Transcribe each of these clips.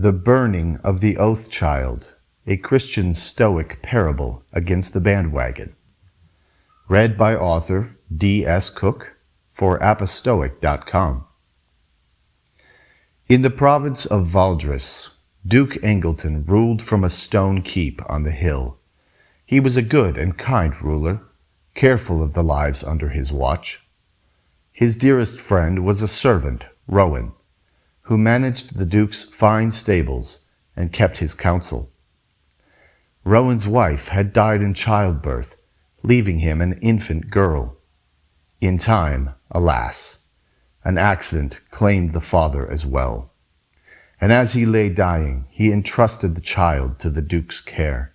The Burning of the Oath Child, a Christian-Stoic Parable Against the Bandwagon. Read by author D.S. Cook for apostoic.com. In the province of Valdres, Duke Engleton ruled from a stone keep on the hill. He was a good and kind ruler, careful of the lives under his watch. His dearest friend was a servant, Rowan, who managed the Duke's fine stables and kept his counsel. Rowan's wife had died in childbirth, leaving him an infant girl. In time, alas, an accident claimed the father as well, and as he lay dying, he entrusted the child to the Duke's care.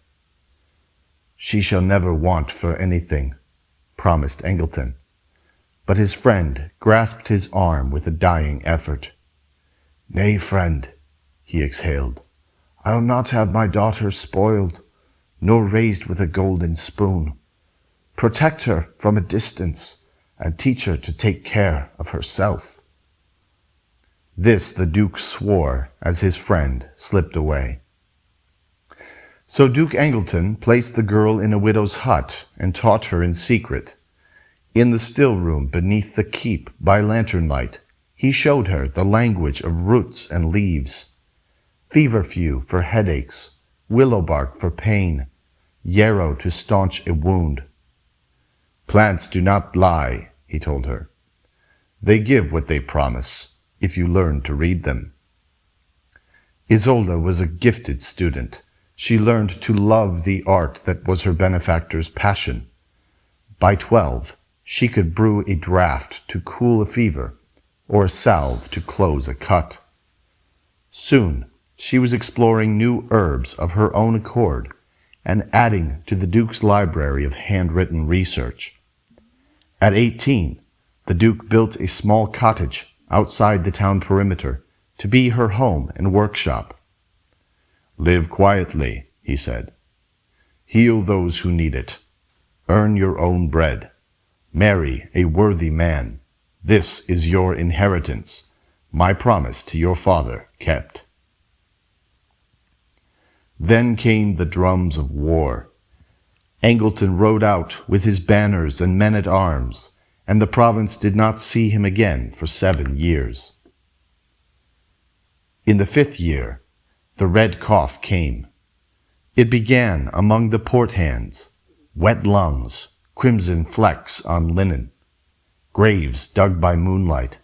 "She shall never want for anything," promised Engleton, but his friend grasped his arm with a dying effort. "Nay, friend," he exhaled, "I'll not have my daughter spoiled, nor raised with a golden spoon. Protect her from a distance, and teach her to take care of herself." This the Duke swore as his friend slipped away. So Duke Engleton placed the girl in a widow's hut and taught her in secret. In the still room beneath the keep by lantern light, he showed her the language of roots and leaves, feverfew for headaches, willow bark for pain, yarrow to staunch a wound. "Plants do not lie," he told her. "They give what they promise, if you learn to read them." Isolde was a gifted student. She learned to love the art that was her benefactor's passion. By 12, she could brew a draught to cool a fever, or a salve to close a cut. Soon, she was exploring new herbs of her own accord and adding to the Duke's library of handwritten research. At 18, the Duke built a small cottage outside the town perimeter to be her home and workshop. "Live quietly," he said. "Heal those who need it. Earn your own bread. Marry a worthy man. This is your inheritance, my promise to your father kept." Then came the drums of war. Engleton rode out with his banners and men-at-arms, and the province did not see him again for 7 years. In the 5th year, the red cough came. It began among the port hands, wet lungs, crimson flecks on linen, graves dug by moonlight.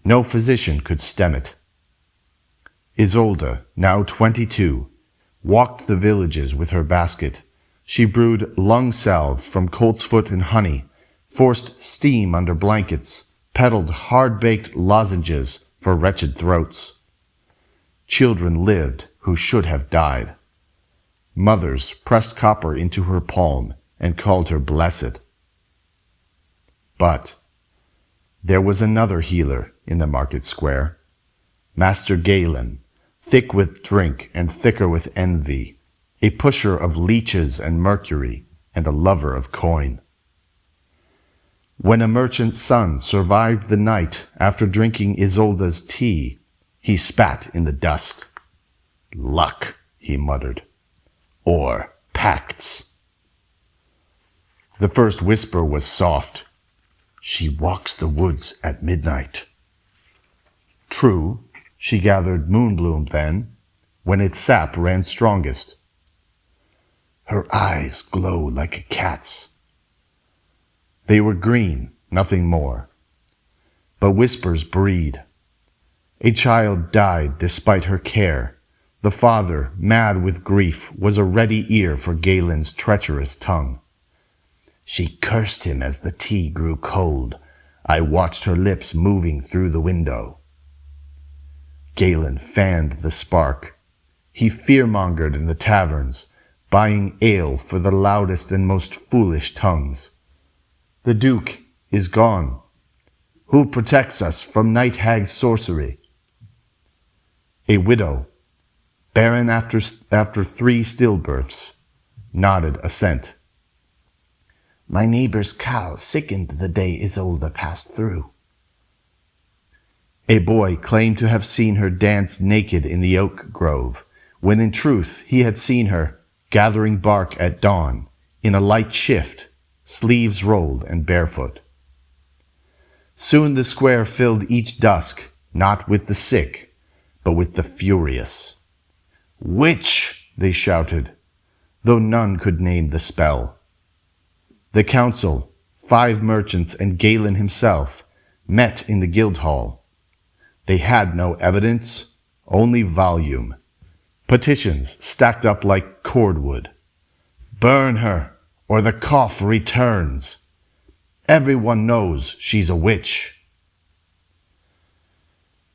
No physician could stem it. Isolde, now 22, walked the villages with her basket. She brewed lung salve from coltsfoot and honey, forced steam under blankets, peddled hard-baked lozenges for wretched throats. Children lived who should have died. Mothers pressed copper into her palm and called her blessed. But there was another healer in the market square, Master Galen, thick with drink and thicker with envy, a pusher of leeches and mercury, and a lover of coin. When a merchant's son survived the night after drinking Isolde's tea, he spat in the dust. "Luck," he muttered, "or pacts." The first whisper was soft. "She walks the woods at midnight." True, she gathered moonbloom then, when its sap ran strongest. "Her eyes glow like a cat's." They were green, nothing more. But whispers breed. A child died despite her care. The father, mad with grief, was a ready ear for Galen's treacherous tongue. "She cursed him as the tea grew cold. I watched her lips moving through the window." Galen fanned the spark. He fear-mongered in the taverns, buying ale for the loudest and most foolish tongues. The Duke is gone. Who protects us from night hag sorcery? A widow, barren after 3 stillbirths, nodded assent. "My neighbor's cow sickened the day Isolde passed through." A boy claimed to have seen her dance naked in the oak grove, when in truth he had seen her gathering bark at dawn, in a light shift, sleeves rolled and barefoot. Soon the square filled each dusk, not with the sick, but with the furious. "Witch!" they shouted, though none could name the spell. The council, 5 merchants and Galen himself, met in the Guildhall. They had no evidence, only volume. Petitions stacked up like cordwood. "Burn her, or the cough returns. Everyone knows she's a witch."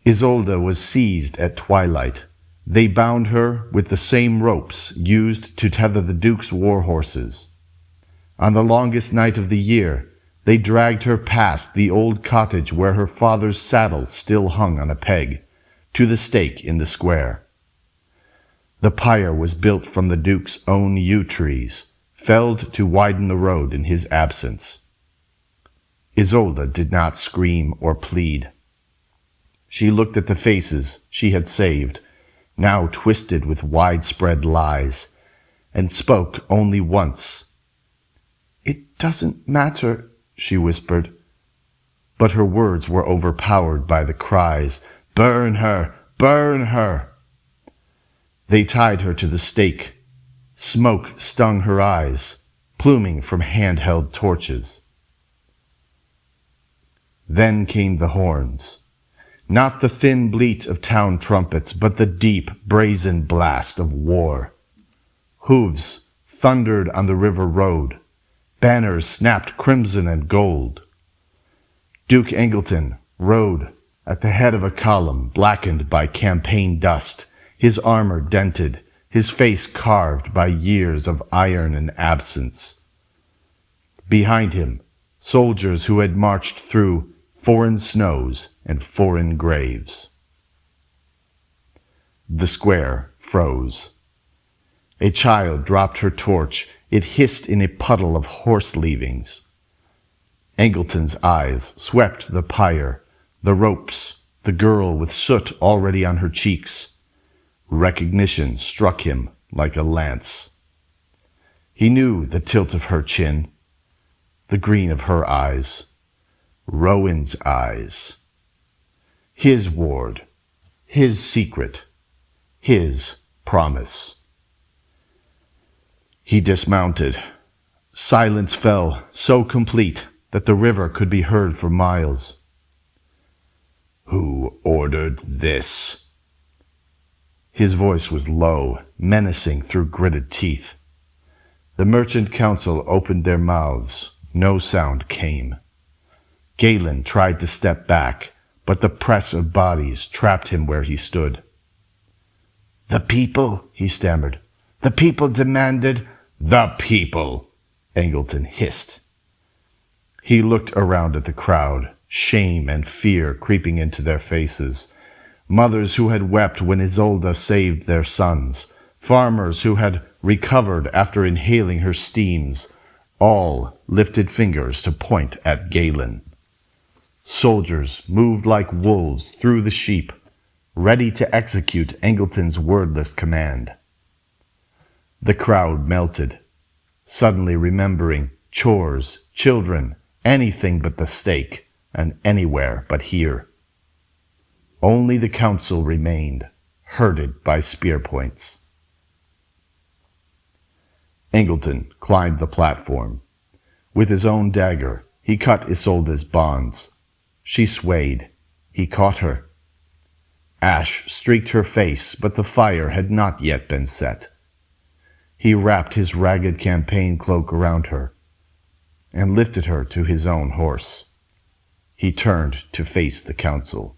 Isolde was seized at twilight. They bound her with the same ropes used to tether the Duke's war horses. On the longest night of the year, they dragged her past the old cottage where her father's saddle still hung on a peg, to the stake in the square. The pyre was built from the Duke's own yew trees, felled to widen the road in his absence. Isolde did not scream or plead. She looked at the faces she had saved, now twisted with widespread lies, and spoke only once. "It doesn't matter," she whispered. But her words were overpowered by the cries, "Burn her! Burn her!" They tied her to the stake. Smoke stung her eyes, pluming from handheld torches. Then came the horns. Not the thin bleat of town trumpets, but the deep, brazen blast of war. Hooves thundered on the river road. Banners snapped crimson and gold. Duke Engleton rode at the head of a column blackened by campaign dust, his armor dented, his face carved by years of iron and absence. Behind him, soldiers who had marched through foreign snows and foreign graves. The square froze. A child dropped her torch. It hissed in a puddle of horse leavings. Engleton's eyes swept the pyre, the ropes, the girl with soot already on her cheeks. Recognition struck him like a lance. He knew the tilt of her chin, the green of her eyes. Rowan's eyes. His ward, his secret, his promise. He dismounted. Silence fell, so complete that the river could be heard for miles. "Who ordered this?" His voice was low, menacing through gritted teeth. The merchant council opened their mouths. No sound came. Galen tried to step back, but the press of bodies trapped him where he stood. "The people," he stammered. "The people demanded—" "The people!" Engleton hissed. He looked around at the crowd, shame and fear creeping into their faces. Mothers who had wept when Isolde saved their sons, farmers who had recovered after inhaling her steams, all lifted fingers to point at Galen. Soldiers moved like wolves through the sheep, ready to execute Engleton's wordless command. The crowd melted, suddenly remembering chores, children, anything but the stake, and anywhere but here. Only the council remained, herded by spear points. Engleton climbed the platform. With his own dagger, he cut Isolde's bonds. She swayed. He caught her. Ash streaked her face, but the fire had not yet been set. He wrapped his ragged campaign cloak around her and lifted her to his own horse. He turned to face the council.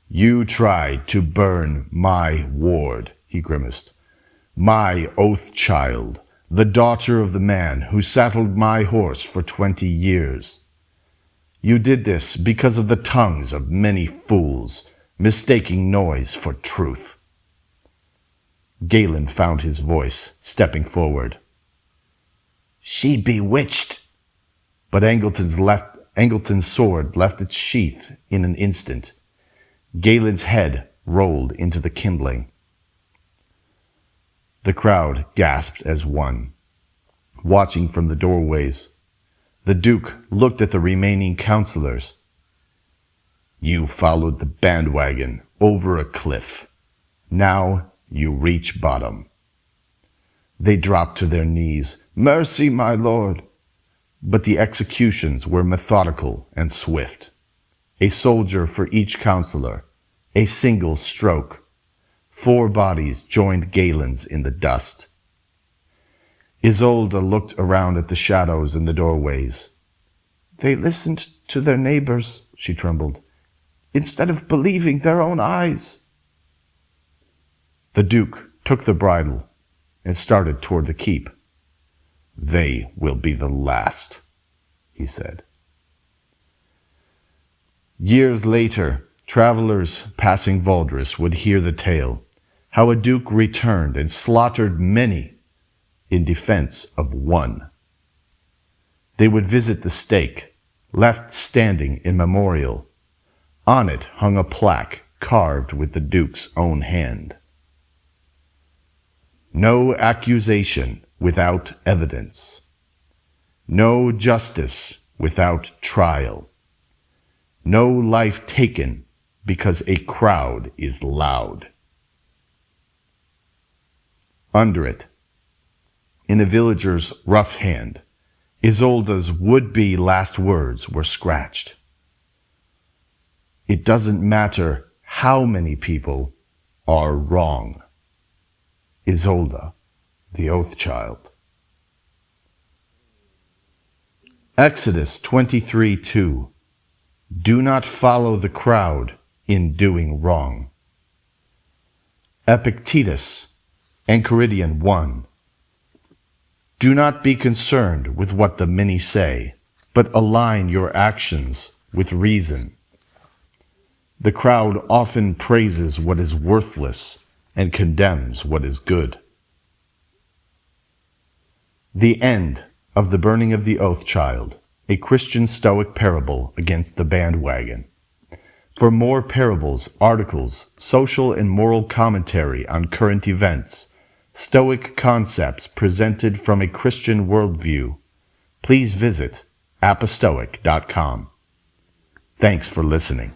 "You tried to burn my ward," he grimaced. "My oath child, the daughter of the man who saddled my horse for 20 years. You did this because of the tongues of many fools, mistaking noise for truth." Galen found his voice, stepping forward. "She bewitched." But Engleton's left Engleton's sword left its sheath in an instant. Galen's head rolled into the kindling. The crowd gasped as one, watching from the doorways. The Duke looked at the remaining counselors. You followed the bandwagon over a cliff. Now you reach bottom. They dropped to their knees. Mercy, my lord! But the executions were methodical and swift. A soldier for each counselor, a single stroke. 4 bodies joined Galen's in the dust. Isolde looked around at the shadows in the doorways. They listened to their neighbors, she trembled, instead of believing their own eyes. The Duke took the bridle and started toward the keep. They will be the last, he said. Years later, travelers passing Valdres would hear the tale, how a duke returned and slaughtered many in defense of one. They would visit the stake, left standing in memorial. On it hung a plaque carved with the duke's own hand. No accusation without evidence. No justice without trial. No life taken because a crowd is loud. Under it, in a villager's rough hand, Isolde's would-be last words were scratched. It doesn't matter how many people are wrong. Isolde, the Oath Child. Exodus 23:2. Do not follow the crowd in doing wrong. Epictetus, Enchiridion 1. Do not be concerned with what the many say, but align your actions with reason. The crowd often praises what is worthless and condemns what is good. The End of the Burning of the Oath Child, a Christian-Stoic parable against the bandwagon. For more parables, articles, social and moral commentary on current events, Stoic concepts presented from a Christian worldview, please visit apostoic.com. Thanks for listening.